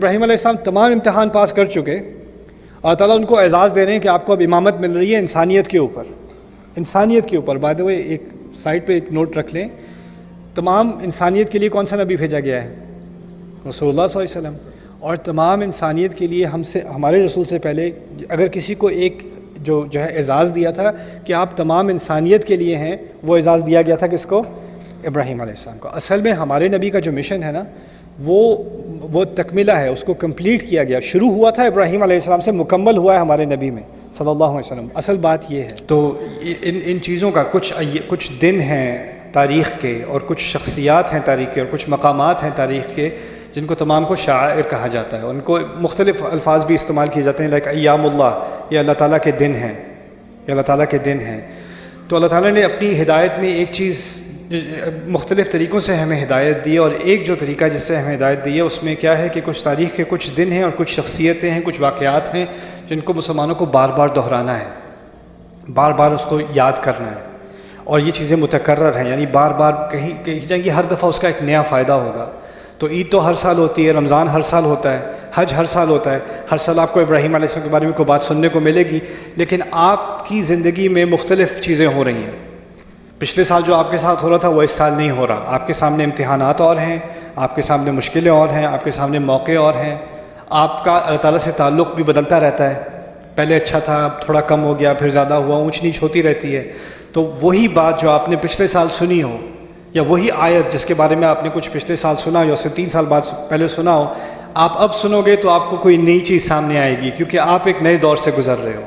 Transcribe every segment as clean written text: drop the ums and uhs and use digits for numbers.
ابراہیم علیہ السلام تمام امتحان پاس کر چکے، اللہ تعالیٰ ان کو اعزاز دے رہے ہیں کہ آپ کو اب امامت مل رہی ہے انسانیت کے اوپر۔ انسانیت کے اوپر بائی دی وے ایک سائڈ پہ ایک نوٹ رکھ لیں، تمام انسانیت کے لیے کون سا نبی بھیجا گیا ہے؟ رسول اللہ صلی اللہ علیہ وسلم۔ اور تمام انسانیت کے لیے ہمارے رسول سے پہلے اگر کسی کو ایک جو ہے اعزاز دیا تھا کہ آپ تمام انسانیت کے لیے ہیں، وہ اعزاز دیا گیا تھا کس کو؟ ابراہیم علیہ السلام کو۔ اصل میں ہمارے نبی کا جو مشن ہے نا وہ تکملہ ہے، اس کو کمپلیٹ کیا گیا، شروع ہوا تھا ابراہیم علیہ السلام سے، مکمل ہوا ہے ہمارے نبی میں صلی اللہ علیہ وسلم۔ اصل بات یہ ہے، تو ان چیزوں کا کچھ دن ہیں تاریخ کے، اور کچھ شخصیات ہیں تاریخ کے، اور کچھ مقامات ہیں تاریخ کے جن کو تمام کو شعائر کہا جاتا ہے۔ ان کو مختلف الفاظ بھی استعمال کیے جاتے ہیں، لائک ایام اللہ، یہ اللہ تعالیٰ کے دن ہیں، یہ اللہ تعالیٰ کے دن ہیں۔ تو اللہ تعالیٰ نے اپنی ہدایت میں ایک چیز مختلف طریقوں سے ہمیں ہدایت دی، اور ایک جو طریقہ جس سے ہمیں ہدایت دی ہے اس میں کیا ہے کہ کچھ تاریخ کے کچھ دن ہیں اور کچھ شخصیتیں ہیں، کچھ واقعات ہیں جن کو مسلمانوں کو بار بار دہرانا ہے، بار بار اس کو یاد کرنا ہے، اور یہ چیزیں متکرر ہیں، یعنی بار بار کہیں جائیں گی، ہر دفعہ اس کا ایک نیا فائدہ ہوگا۔ تو عید تو ہر سال ہوتی ہے، رمضان ہر سال ہوتا ہے، حج ہر سال ہوتا ہے، ہر سال آپ کو ابراہیم علیہ السلام کے بارے میں کوئی بات سننے کو ملے گی، لیکن آپ کی زندگی میں مختلف چیزیں ہو رہی ہیں۔ پچھلے سال جو آپ کے ساتھ ہو رہا تھا وہ اس سال نہیں ہو رہا، آپ کے سامنے امتحانات اور ہیں، آپ کے سامنے مشکلیں اور ہیں، آپ کے سامنے موقع اور ہیں، آپ کا اللہ تعالیٰ سے تعلق بھی بدلتا رہتا ہے، پہلے اچھا تھا، اب تھوڑا کم ہو گیا، پھر زیادہ ہوا، اونچ نیچ ہوتی رہتی ہے۔ تو وہی بات جو آپ نے پچھلے سال سنی ہو، یا وہی آیت جس کے بارے میں آپ نے کچھ پچھلے سال سنا یا اس سے 3 سال بعد پہلے سنا ہو، آپ اب سنو گے تو آپ کو کوئی نئی چیز سامنے آئے گی، کیونکہ آپ ایک نئے دور سے گزر رہے ہو۔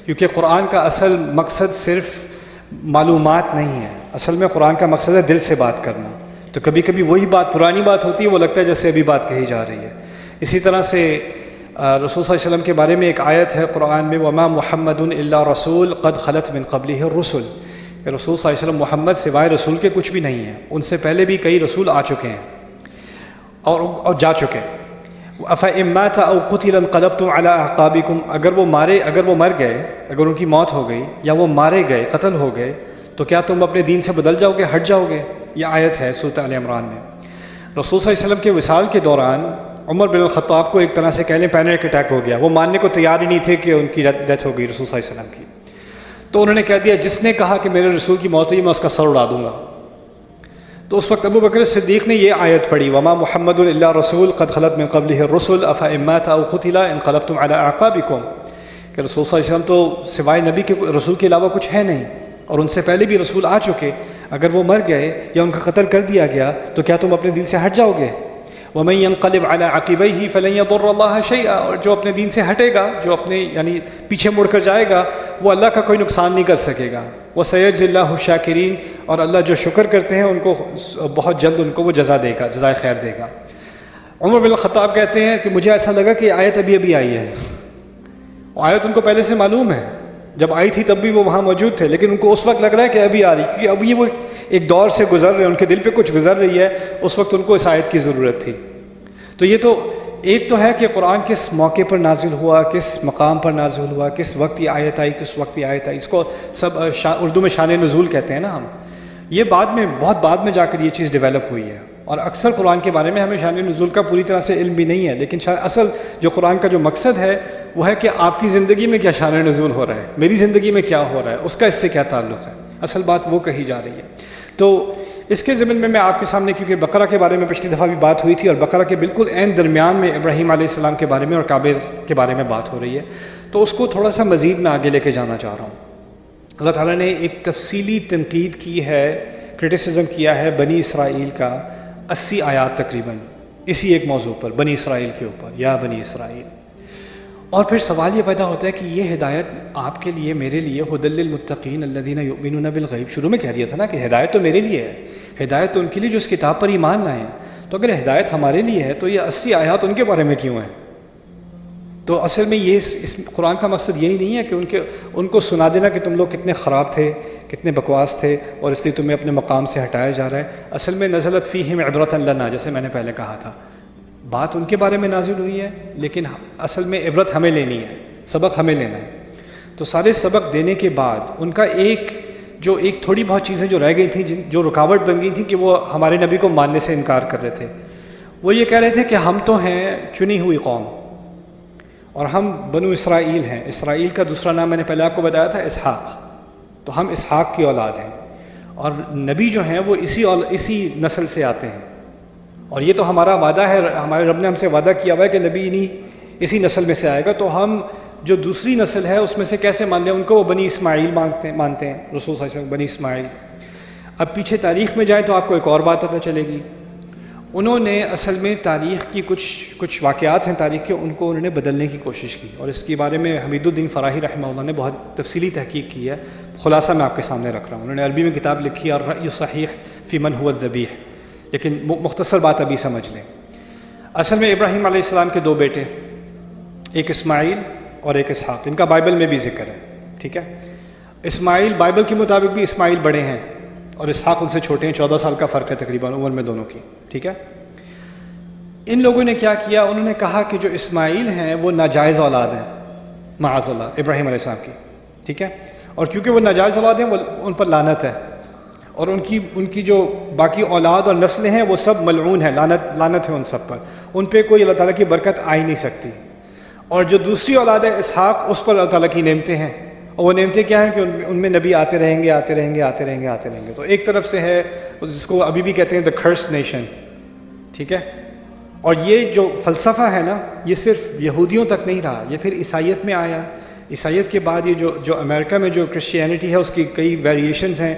کیونکہ قرآن کا اصل مقصد صرف معلومات نہیں ہے، اصل میں قرآن کا مقصد ہے دل سے بات کرنا۔ تو کبھی کبھی وہی بات پرانی بات ہوتی ہے، وہ لگتا ہے جیسے ابھی بات کہی جا رہی ہے۔ اسی طرح سے رسول صلی اللہ علیہ وسلم کے بارے میں ایک آیت ہے قرآن میں، وَمَا مُحَمَّدٌ إِلَّا رَسُولٌ قَدْ خَلَتْ مِن قَبْلِهِ الرُّسُلُ، کہ رسول صلی اللہ علیہ وسلم محمد سوائے رسول کے کچھ بھی نہیں ہے، ان سے پہلے بھی کئی رسول آ چکے ہیں اور جا چکے۔ أَفَإِن مَاتَ أَوْ قُتِلَ انقلبتم عَلَىٰ أَعْقَابِكُمْ، اگر وہ مر گئے، اگر ان کی موت ہو گئی یا وہ مارے گئے، قتل ہو گئے، تو کیا تم اپنے دین سے بدل جاؤ گے، ہٹ جاؤ گے؟ یہ آیت ہے سورۃ آل عمران میں۔ رسول صلی اللہ علیہ وسلم کے وصال کے دوران عمر بن الخطاب کو ایک طرح سے کہہ لیں پینک اٹیک ہو گیا، وہ ماننے کو تیار ہی نہیں تھے کہ ان کی ڈیتھ ہو گئی رسول صلی اللہ علیہ وسلم کی۔ تو انہوں نے کہہ دیا جس نے کہا کہ میرے رسول کی موت ہوئی میں اس کا سر اڑا دوں گا۔ تو اس وقت ابو بکر صدیق نے یہ آیت پڑھی، وما محمد الا رسول قد خلت من قبلہ الرسل افإن مات او قتل انقلبتم على اعقابکم، کہ رسول صلی اللہ علیہ وسلم تو سوائے نبی کے رسول کے علاوہ کچھ ہے نہیں، اور ان سے پہلے بھی رسول آ چکے، اگر وہ مر گئے یا ان کا قتل کر دیا گیا تو کیا تم اپنے دین سے ہٹ جاؤ گے؟ وَمَن يَنْقَلِبْ عَلَىٰ عَقِبَيْهِ فَلَن يَضُرَّ اللَّهَ شَيْئًا، اور جو اپنے دین سے ہٹے گا، جو اپنے یعنی پیچھے مڑ کر جائے گا، وہ اللہ کا کوئی نقصان نہیں کر سکے گا۔ وَسَيَجْزِي اللَّهُ الشَّاكِرِينَ، اور اللہ جو شکر کرتے ہیں ان کو بہت جلد ان کو وہ جزا دے گا، جزائے خیر دے گا۔ عمر بن الخطاب کہتے ہیں کہ مجھے ایسا لگا کہ آیت ابھی آئی ہے، آیت ان کو پہلے سے معلوم ہے، جب آئی تھی تب بھی وہ وہاں موجود تھے، لیکن ان کو اس وقت لگ رہا ہے کہ ابھی آ رہی، کیونکہ ابھی وہ ایک دور سے گزر رہے ہیں، ان کے دل پہ کچھ گزر رہی ہے، اس وقت ان کو اس آیت کی ضرورت تھی۔ تو یہ تو ایک تو ہے کہ قرآن کس موقع پر نازل ہوا، کس مقام پر نازل ہوا، کس وقت یہ آیت آئی، کس وقت یہ آیت آئی، اس کو سب اردو میں شان نزول کہتے ہیں نا ہم۔ یہ بعد میں بہت بعد میں جا کر یہ چیز ڈیولپ ہوئی ہے، اور اکثر قرآن کے بارے میں ہمیں شان نزول کا پوری طرح سے علم بھی نہیں ہے، لیکن اصل جو قرآن کا جو مقصد ہے وہ ہے کہ آپ کی زندگی میں کیا شان نزول ہو رہا ہے، میری زندگی میں کیا ہو رہا ہے، اس کا اس سے کیا تعلق ہے، اصل بات وہ کہی جا رہی ہے۔ تو اس کے ضمن میں آپ کے سامنے، کیونکہ بقرہ کے بارے میں پچھلی دفعہ بھی بات ہوئی تھی، اور بقرہ کے بالکل عین درمیان میں ابراہیم علیہ السلام کے بارے میں اور کعبے کے بارے میں بات ہو رہی ہے، تو اس کو تھوڑا سا مزید میں آگے لے کے جانا چاہ رہا ہوں۔ اللہ تعالیٰ نے ایک تفصیلی تنقید کی ہے، کرٹیسزم کیا ہے بنی اسرائیل کا 80 آیات تقریباً اسی ایک موضوع پر، بنی اسرائیل کے اوپر، یا بنی اسرائیل۔ اور پھر سوال یہ پیدا ہوتا ہے کہ یہ ہدایت آپ کے لیے، میرے لیے، ھدی للمتقین الذین یؤمنون بالغیب، شروع میں کہہ دیا تھا نا کہ ہدایت تو میرے لیے ہے، ہدایت تو ان کے لیے جو اس کتاب پر ایمان لائے ہیں۔ تو اگر ہدایت ہمارے لیے ہے تو یہ 80 آیات ان کے بارے میں کیوں ہیں؟ تو اصل میں یہ اس قرآن کا مقصد یہی نہیں ہے کہ ان کو سنا دینا کہ تم لوگ کتنے خراب تھے، کتنے بکواس تھے، اور اس لیے تمہیں اپنے مقام سے ہٹایا جا رہا ہے۔ اصل میں نزلت فیہم عبرۃ لنا، جیسے میں نے پہلے کہا تھا، بات ان کے بارے میں نازل ہوئی ہے، لیکن اصل میں عبرت ہمیں لینی ہے، سبق ہمیں لینا ہے۔ تو سارے سبق دینے کے بعد ان کا ایک تھوڑی بہت چیزیں جو رہ گئی تھیں، جو رکاوٹ بن گئی تھیں کہ وہ ہمارے نبی کو ماننے سے انکار کر رہے تھے، وہ یہ کہہ رہے تھے کہ ہم تو ہیں چنی ہوئی قوم اور ہم بنو اسرائیل ہیں. اسرائیل کا دوسرا نام میں نے پہلے آپ کو بتایا تھا اسحاق. تو ہم اسحاق کی اولاد ہیں اور نبی جو ہیں وہ اسی نسل سے آتے ہیں. اور یہ تو ہمارا وعدہ ہے, ہمارے رب نے ہم سے وعدہ کیا ہوا ہے کہ نبی اسی نسل میں سے آئے گا. تو ہم جو دوسری نسل ہے اس میں سے کیسے مان لیں ان کو؟ وہ بنی اسماعیل مانتے ہیں رسول صلی اللہ علیہ وسلم بنی اسماعیل. اب پیچھے تاریخ میں جائیں تو آپ کو ایک اور بات پتہ چلے گی. انہوں نے اصل میں تاریخ کی کچھ واقعات ہیں تاریخ کے, ان کو انہوں نے بدلنے کی کوشش کی, اور اس کے بارے میں حمید الدین فراہی رحمہ اللہ نے بہت تفصیلی تحقیق کی ہے. خلاصہ میں آپ کے سامنے رکھ رہا ہوں. انہوں نے عربی میں کتاب لکھی ہے الرأی الصحیح فی من هو الذبیح, لیکن مختصر بات ابھی سمجھ لیں. اصل میں ابراہیم علیہ السلام کے دو بیٹے, ایک اسماعیل اور ایک اسحاق, ان کا بائبل میں بھی ذکر ہے. ٹھیک ہے, اسماعیل بائبل کے مطابق بھی اسماعیل بڑے ہیں اور اسحاق ان سے چھوٹے ہیں, 14 سال کا فرق ہے تقریباً عمر میں دونوں کی. ٹھیک ہے, ان لوگوں نے کیا کیا, انہوں نے کہا کہ جو اسماعیل ہیں وہ ناجائز اولاد ہیں معاذ اللہ ابراہیم علیہ السلام کی. ٹھیک ہے, اور کیونکہ وہ ناجائز اولاد ہیں وہ ان پر لعنت ہے, اور ان کی جو باقی اولاد اور نسلیں ہیں وہ سب ملعون ہیں, لعنت ہے ان سب پر, ان پہ کوئی اللہ تعالیٰ کی برکت آ ہی نہیں سکتی. اور جو دوسری اولاد ہے اسحاق, اس پر اللہ تعالیٰ کی نعمتیں ہیں, اور وہ نعمتیں کیا ہیں کہ ان میں نبی آتے رہیں گے. تو ایک طرف سے ہے جس کو ابھی بھی کہتے ہیں the cursed nation. ٹھیک ہے, اور یہ جو فلسفہ ہے نا یہ صرف یہودیوں تک نہیں رہا, یہ پھر عیسائیت میں آیا. عیسائیت کے بعد یہ جو امریکہ میں جو کرسچینٹی ہے اس کی کئی ویریشنز ہیں,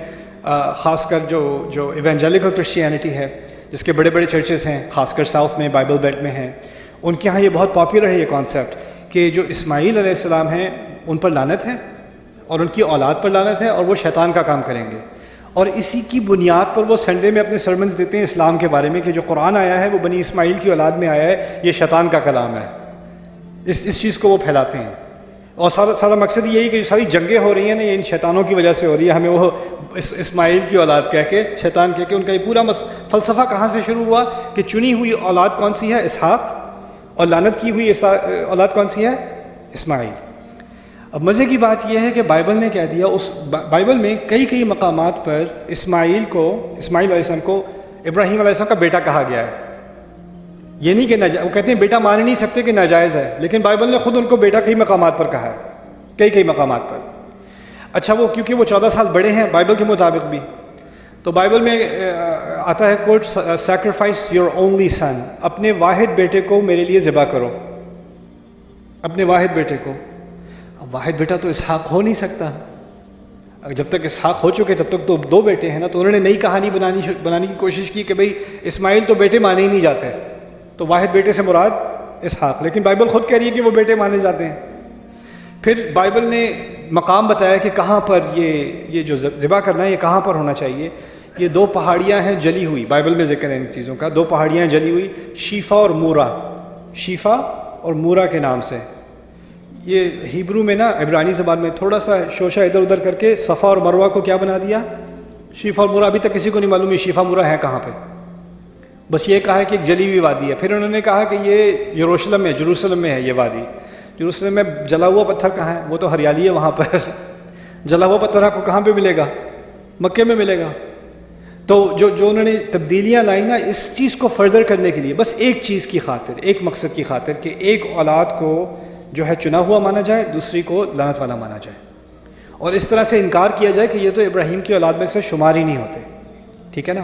خاص کر جو ایونجیلیکل کرسچینٹی ہے جس کے بڑے بڑے چرچز ہیں خاص کر ساؤتھ میں بائبل بیلٹ میں ہیں, ان کے ہاں یہ بہت پاپولر ہے یہ کانسیپٹ کہ جو اسماعیل علیہ السلام ہیں ان پر لعنت ہے اور ان کی اولاد پر لعنت ہے اور وہ شیطان کا کام کریں گے. اور اسی کی بنیاد پر وہ سنڈے میں اپنے سرمنز دیتے ہیں اسلام کے بارے میں کہ جو قرآن آیا ہے وہ بنی اسماعیل کی اولاد میں آیا ہے, یہ شیطان کا کلام ہے. اس چیز کو وہ پھیلاتے ہیں, اور سارا مقصد یہی کہ جو ساری جنگیں ہو رہی ہیں نا یہ ان شیطانوں کی وجہ سے ہو رہی ہے. ہمیں وہ اسماعیل کی اولاد کہہ کے شیطان کہہ کے, ان کا یہ پورا فلسفہ کہاں سے شروع ہوا کہ چنی ہوئی اولاد کون سی ہے؟ اسحاق, اور لعنت کی ہوئی اولاد کون سی ہے؟ اسماعیل. اب مزے کی بات یہ ہے کہ بائبل نے کہہ دیا, اس بائبل میں کئی مقامات پر اسماعیل علیہ السلام کو ابراہیم علیہ السلام کا بیٹا کہا گیا ہے. یہ نہیں کہ وہ کہتے ہیں بیٹا مان نہیں سکتے کہ ناجائز ہے, لیکن بائبل نے خود ان کو بیٹا کئی مقامات پر کہا ہے, کئی مقامات پر. اچھا, وہ کیونکہ وہ 14 سال بڑے ہیں بائبل کے مطابق بھی, تو بائبل میں آتا ہے کوٹ سیکریفائس یور اونلی سن, اپنے واحد بیٹے کو میرے لیے ذبح کرو, اپنے واحد بیٹے کو. اب واحد بیٹا تو اسحاق ہو نہیں سکتا, جب تک اسحاق ہو چکے تب تک تو 2 بیٹے ہیں نا. تو انہوں نے نئی کہانی بنانے کی کوشش کی کہ بھئی اسماعیل تو بیٹے مانے ہی نہیں جاتے, تو واحد بیٹے سے مراد اسحاق, لیکن بائبل خود کہہ رہی ہے کہ وہ بیٹے مانے جاتے ہیں. پھر بائبل نے مقام بتایا کہ کہاں پر یہ جو ذبح کرنا ہے یہ کہاں پر ہونا چاہیے. یہ 2 پہاڑیاں ہیں جلی ہوئی, بائبل میں ذکر ہے ان چیزوں کا, 2 پہاڑیاں جلی ہوئی, شیفا اور مورا, شیفا اور مورا کے نام سے. یہ ہیبرو میں نا عبرانی زبان میں تھوڑا سا شوشہ ادھر ادھر کر کے صفا اور مروہ کو کیا بنا دیا؟ شیفا اور مورا. ابھی تک کسی کو نہیں معلوم یہ شیفا مورا ہے کہاں پہ, بس یہ کہا ہے کہ ایک جلی ہوئی وادی ہے. پھر انہوں نے کہا کہ یہ جروسلم میں ہے یہ وادی. جروسلم میں جلا ہوا پتھر کہاں ہے؟ وہ تو ہریالی ہے وہاں پر. جلا ہوا پتھر آپ کو کہاں پہ ملے گا؟ مکے میں ملے گا. تو جو انہوں نے تبدیلیاں لائی نا اس چیز کو فردر کرنے کے لیے, بس ایک چیز کی خاطر, ایک مقصد کی خاطر کہ ایک اولاد کو جو ہے چنا ہوا مانا جائے, دوسری کو لعنت والا مانا جائے, اور اس طرح سے انکار کیا جائے کہ یہ تو ابراہیم کی اولاد میں سے شمار ہی نہیں ہوتے. ٹھیک ہے نا.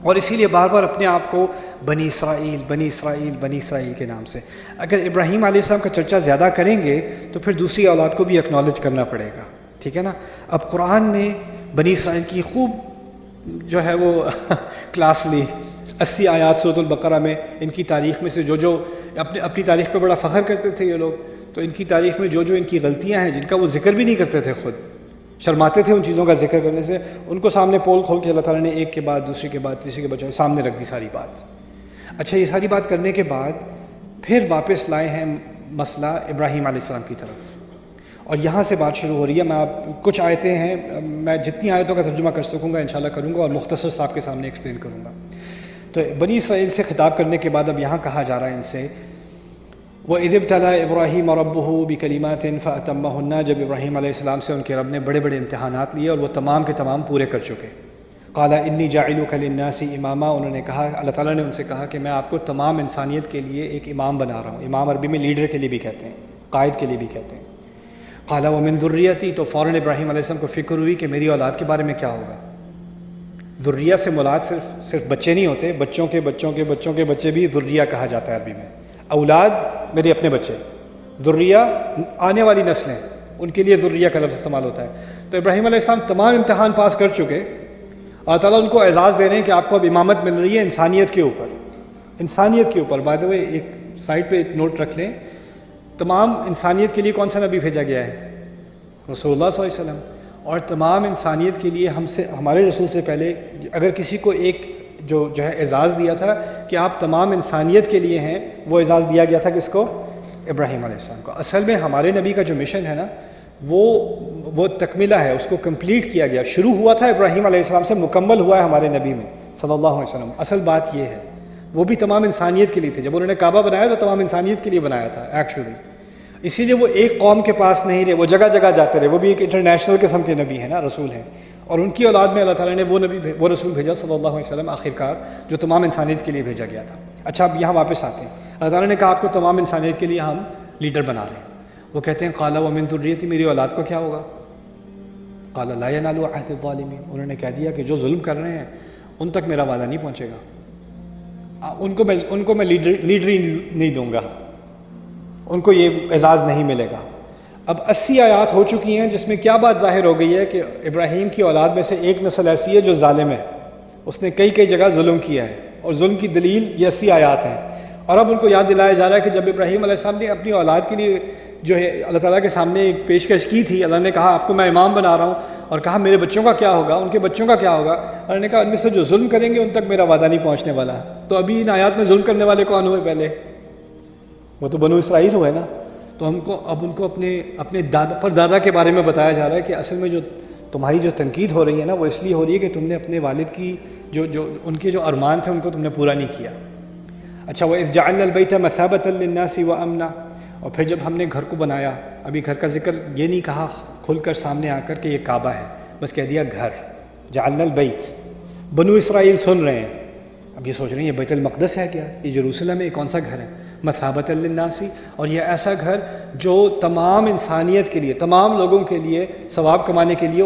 اور اسی لیے بار بار اپنے آپ کو بنی اسرائیل کے نام سے, اگر ابراہیم علیہ السلام کا چرچا زیادہ کریں گے تو پھر دوسری اولاد کو بھی اکنالج کرنا پڑے گا. ٹھیک ہے نا. اب قرآن نے بنی اسرائیل کی خوب جو ہے وہ کلاس لی, 80 آیات سورۃ البقرہ میں ان کی تاریخ میں سے جو اپنی تاریخ پہ بڑا فخر کرتے تھے یہ لوگ, تو ان کی تاریخ میں جو ان کی غلطیاں ہیں جن کا وہ ذکر بھی نہیں کرتے تھے, خود شرماتے تھے ان چیزوں کا ذکر کرنے سے, ان کو سامنے پول کھول کے اللہ تعالیٰ نے ایک کے بعد دوسری کے بعد تیسری کے بعد سامنے رکھ دی ساری بات. اچھا, یہ ساری بات کرنے کے بعد پھر واپس لائے ہیں مسئلہ ابراہیم علیہ السلام کی طرف, اور یہاں سے بات شروع ہو رہی ہے. میں کچھ آیتیں ہیں, میں جتنی آیتوں کا ترجمہ کر سکوں گا انشاءاللہ کروں گا, اور مختصر صاحب کے سامنے ایکسپلین کروں گا. تو بنی اسرائیل سے خطاب کرنے کے بعد اب یہاں کہا جا رہا ہے ان سے, وَإِذِ ابْتَلَىٰ إِبْرَاهِيمَ رَبُّهُ بِكَلِمَاتٍ فَأَتَمَّهُنَّ, جب ابراہیم علیہ السلام سے ان کے رب نے بڑے بڑے امتحانات لیے اور وہ تمام کے تمام پورے کر چکے. قال انی جاعلک للناس اماما، انہوں نے کہا، اللہ تعالیٰ نے ان سے کہا کہ میں آپ کو تمام انسانیت کے لیے ایک امام بنا رہا ہوں۔ امام عربی میں لیڈر کے لیے بھی کہتے ہیں، قائد کے لیے بھی کہتے ہیں۔ قال ومن ذریتی، تو فوراً ابراہیم علیہ السلام کو فکر ہوئی کہ میری اولاد کے بارے میں کیا ہوگا۔ ذریہ سے مراد صرف بچے نہیں ہوتے، بچوں کے بچوں کے بچوں کے بچے بھی ذریہ کہا جاتا ہے عربی میں۔ اولاد میرے اپنے بچے، ذریہ آنے والی نسلیں، ان کے لیے ذریہ کا لفظ استعمال ہوتا ہے۔ تو ابراہیم علیہ السلام تمام امتحان پاس کر چکے، اللہ تعالیٰ ان کو اعزاز دے رہے ہیں کہ آپ کو اب امامت مل رہی ہے انسانیت کے اوپر، انسانیت کے اوپر۔ بائی دا وے ایک سائڈ پہ ایک نوٹ رکھ لیں، تمام انسانیت کے لیے کون سا نبی بھیجا گیا ہے؟ رسول اللہ صلی اللہ علیہ وسلم۔ اور تمام انسانیت کے لیے ہمارے رسول سے پہلے اگر کسی کو ایک جو ہے اعزاز دیا تھا کہ آپ تمام انسانیت کے لیے ہیں، وہ اعزاز دیا گیا تھا کس کو؟ ابراہیم علیہ السلام کو۔ اصل میں ہمارے نبی کا جو مشن ہے نا، وہ تکملہ ہے، اس کو کمپلیٹ کیا گیا۔ شروع ہوا تھا ابراہیم علیہ السلام سے، مکمل ہوا ہے ہمارے نبی میں صلی اللہ علیہ وسلم۔ اصل بات یہ ہے، وہ بھی تمام انسانیت کے لیے تھے۔ جب انہوں نے کعبہ بنایا تو تمام انسانیت کے لیے بنایا تھا ایکچولی، اسی لیے وہ ایک قوم کے پاس نہیں رہے، وہ جگہ جگہ جاتے رہے۔ وہ بھی ایک انٹرنیشنل قسم کے نبی ہیں نا، رسول ہیں، اور ان کی اولاد میں اللہ تعالیٰ نے وہ رسول بھیجا صلی اللہ علیہ وسلم آخرکار، جو تمام انسانیت کے لیے بھیجا گیا تھا۔ اچھا، اب یہاں واپس آتے ہیں۔ اللہ تعالیٰ نے کہا آپ کو تمام انسانیت کے لیے ہم لیڈر بنا رہے ہیں۔ وہ کہتے ہیں قال ومن ذریتی، میری اولاد کو کیا ہوگا؟ قال لا ینال عہد الظالمین، انہوں نے کہہ دیا کہ جو ظلم کر رہے ہیں ان تک میرا وعدہ نہیں پہنچے گا، ان کو میں لیڈری نہیں دوں گا، ان کو یہ اعزاز نہیں ملے گا۔ اب 80 آیات ہو چکی ہیں جس میں کیا بات ظاہر ہو گئی ہے کہ ابراہیم کی اولاد میں سے ایک نسل ایسی ہے جو ظالم ہے، اس نے کئی جگہ ظلم کیا ہے، اور ظلم کی دلیل یہ 80 آیات ہیں۔ اور اب ان کو یاد دلایا جا رہا ہے کہ جب ابراہیم علیہ السلام نے اپنی اولاد کے لیے جو ہے اللہ تعالیٰ کے سامنے ایک پیشکش کی تھی، اللہ نے کہا آپ کو میں امام بنا رہا ہوں، اور کہا میرے بچوں کا کیا ہوگا، ان کے بچوں کا کیا ہوگا؟ اللہ نے کہا ان میں سے جو ظلم کریں گے ان تک میرا وعدہ نہیں پہنچنے والا۔ تو ابھی ان آیات میں ظلم کرنے والے کون ہوئے؟ پہلے وہ تو بنو اسرائیل ہوئے نا۔ تو اب ان کو اپنے دادا کے بارے میں بتایا جا رہا ہے کہ اصل میں جو تمہاری جو تنقید ہو رہی ہے نا، وہ اس لیے ہو رہی ہے کہ تم نے اپنے والد کی جو ان کے جو ارمان تھے ان کو تم نے پورا نہیں کیا۔ اچھا، وَإِذْ جَعَلْنَا الْبَيْتَ مَثَابَةً لِلنَّاسِ وَأَمْنًا، اور پھر جب ہم نے گھر کو بنایا، ابھی گھر کا ذکر یہ نہیں کہا کھل کر سامنے آ کر کہ یہ کعبہ ہے، بس کہہ دیا گھر، جعلنا البیت۔ بنو اسرائیل سن رہے ہیں، اب یہ سوچ رہے ہیں یہ بیت المقدس ہے کیا، یہ یروشلم ہے، یہ کون سا گھر ہے؟ مثابۃ للناس، اور یہ ایسا گھر جو تمام انسانیت کے لیے، تمام لوگوں کے لیے ثواب کمانے کے لیے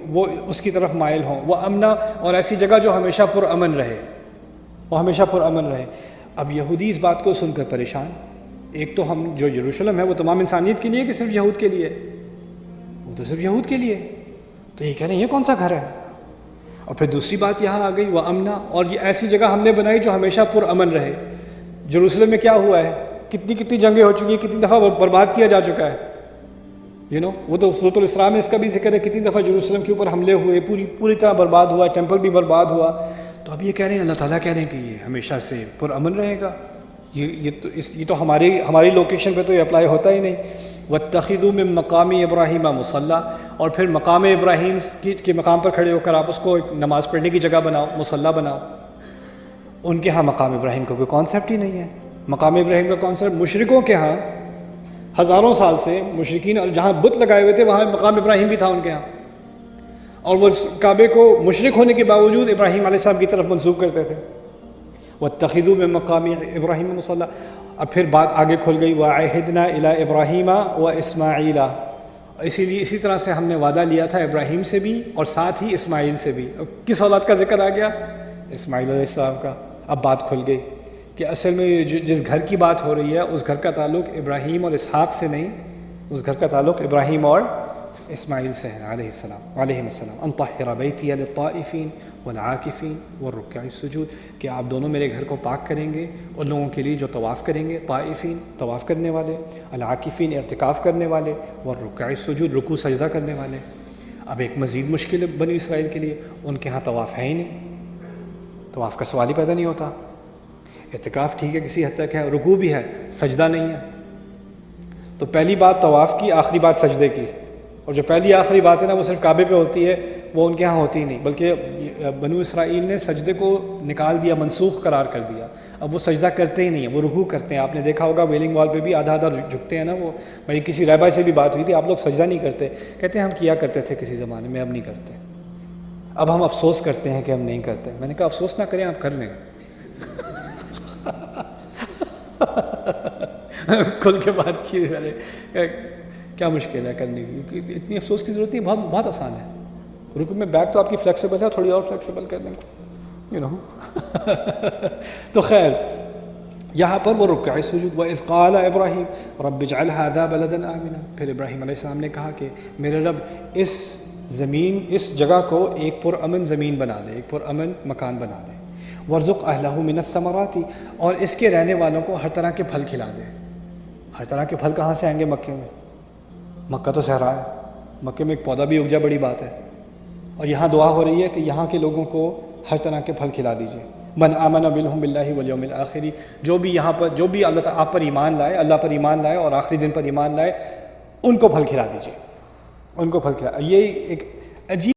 وہ اس کی طرف مائل ہوں، وہ امنا، اور ایسی جگہ جو ہمیشہ پرامن رہے، وہ ہمیشہ پرامن رہے۔ اب یہودی اس بات کو سن کر پریشان، ایک تو ہم جو یروشلم ہے وہ تمام انسانیت کے لیے کہ صرف یہود کے لیے؟ وہ تو صرف یہود کے لیے، تو یہ کہہ رہے ہیں یہ کون سا گھر ہے؟ اور پھر دوسری بات یہاں آ گئی وہ امنا، اور یہ ایسی جگہ ہم نے بنائی جو ہمیشہ پرامن رہے۔ یروشلم میں کیا ہوا ہے؟ کتنی جنگیں ہو چکی ہیں، کتنی دفعہ برباد کیا جا چکا ہے، وہ تو سورۃ الاسراء میں اس کا بھی ذکر ہے، کتنی دفعہ یروشلم کے اوپر حملے ہوئے، پوری طرح برباد ہوا، ٹیمپل بھی برباد ہوا۔ تو اب یہ کہہ رہے ہیں، اللہ تعالیٰ کہہ رہے ہیں کہ یہ ہمیشہ سے پرامن رہے گا، یہ تو ہماری لوکیشن پہ تو یہ اپلائی ہوتا ہی نہیں۔ وَاتَّخِذُوا مِن مَقَامِ إِبْرَاهِيمَ مُصَلَّى، اور پھر مقام ابراہیم کے مقام پر کھڑے ہو کر آپ اس کو ایک نماز پڑھنے کی جگہ بناؤ، مصلی بناؤ۔ ان کے ہاں مقام ابراہیم کا کوئی کانسیپٹ ہی نہیں ہے۔ مقام ابراہیم کا کانسیپٹ مشرکوں کے ہاں ہزاروں سال سے، مشرکین اور جہاں بت لگائے ہوئے تھے وہاں مقام ابراہیم بھی تھا ان کے ہاں، اور وہ کعبے کو مشرک ہونے کے باوجود ابراہیم علیہ السلام کی طرف منسوب کرتے تھے۔ وَاتَّخِذُوا مِن مَقَامِ إِبْرَاهِيمَ مُصَلًّى، اب پھر بات آگے کھل گئی، وَعَهِدْنَا إِلَىٰ إِبْرَاهِيمَ وَإِسْمَاعِيلَ، اسی طرح سے ہم نے وعدہ لیا تھا ابراہیم سے بھی اور ساتھ ہی اسماعیل سے بھی۔ کس اولاد کا ذکر آ گیا؟ اسماعیل علیہ السلام کا۔ اب بات کھل گئی کہ اصل میں جس گھر کی بات ہو رہی ہے اس گھر کا تعلق ابراہیم اور اسحاق سے نہیں، اس گھر کا تعلق ابراہیم اور اسماعیل سے ہے علیہ السلام۔ ان طہر بیتی للطائفین والعاکفین والرکع السجود، کہ آپ دونوں میرے گھر کو پاک کریں گے ان لوگوں کے لیے جو طواف کریں گے، طائفین طواف کرنے والے، العاکفین اعتکاف کرنے والے، والرکع السجود رکوع سجدہ کرنے والے۔ اب ایک مزید مشکل بنی اسرائیل کے لیے، ان کے ہاں طواف ہے ہی نہیں، طواف کا سوال ہی پیدا نہیں ہوتا۔ اعتکاف ٹھیک ہے کسی حد تک ہے، رکوع بھی ہے، سجدہ نہیں ہے۔ تو پہلی بات طواف کی، آخری بات سجدے کی، اور جو پہلی آخری بات ہے نا وہ صرف کعبے پہ ہوتی ہے، وہ ان کے ہاں ہوتی ہی نہیں، بلکہ بنو اسرائیل نے سجدے کو نکال دیا، منسوخ قرار کر دیا۔ اب وہ سجدہ کرتے ہی نہیں ہیں، وہ رکوع کرتے ہیں۔ آپ نے دیکھا ہوگا ویلنگ وال پہ بھی آدھا جھکتے ہیں نا، وہ میری کسی رہبر سے بھی بات ہوئی تھی، آپ لوگ سجدہ نہیں کرتے، کہتے ہیں ہم کیا کرتے تھے کسی زمانے میں، اب نہیں کرتے۔ اب ہم افسوس کرتے ہیں کہ ہم نہیں کرتے. میں نے کہا افسوس نہ کریں، آپ کر لیں. کھل کے بات کی میں نے، کیا مشکل ہے کرنے کی، اتنی افسوس کی ضرورت نہیں، بہت بہت آسان ہے. رکوع میں بیک تو آپ کی فلیکسیبل ہے، تھوڑی اور فلیکسیبل کر دیں یو نو. تو خیر یہاں پر وہ رکوع سجود. وَإِذْ قَالَ إِبْرَاهِيمُ رَبِّ اجْعَلْ هَذَا بَلَدًا آمِنًا. پھر ابراہیم علیہ السلام نے کہا کہ میرے رب اس زمین، اس جگہ کو ایک پرامن زمین بنا دے، ایک پرامن مکان بنا دے. وَارْزُقْ أَهْلَهُ مِنَ الثَّمَرَاتِ، اور اس کے رہنے والوں کو ہر طرح کے پھل کھلا دے. ہر طرح کے پھل کہاں سے آئیں گے مکے میں؟ مکہ تو صحرا ہے، مکے میں ایک پودا بھی اگ جائے بڑی بات ہے. اور یہاں دعا ہو رہی ہے کہ یہاں کے لوگوں کو ہر طرح کے پھل کھلا دیجیے. من آمن منہم باللہ والیوم الآخر، جو بھی یہاں پر، جو بھی اللہ تعالیٰ آپ پر ایمان لائے، اللہ پر ایمان لائے اور آخری دن پر ایمان لائے، ان کو پھل کھلا دیجیے، ان کو پھل کھلا. یہ ایک عجیب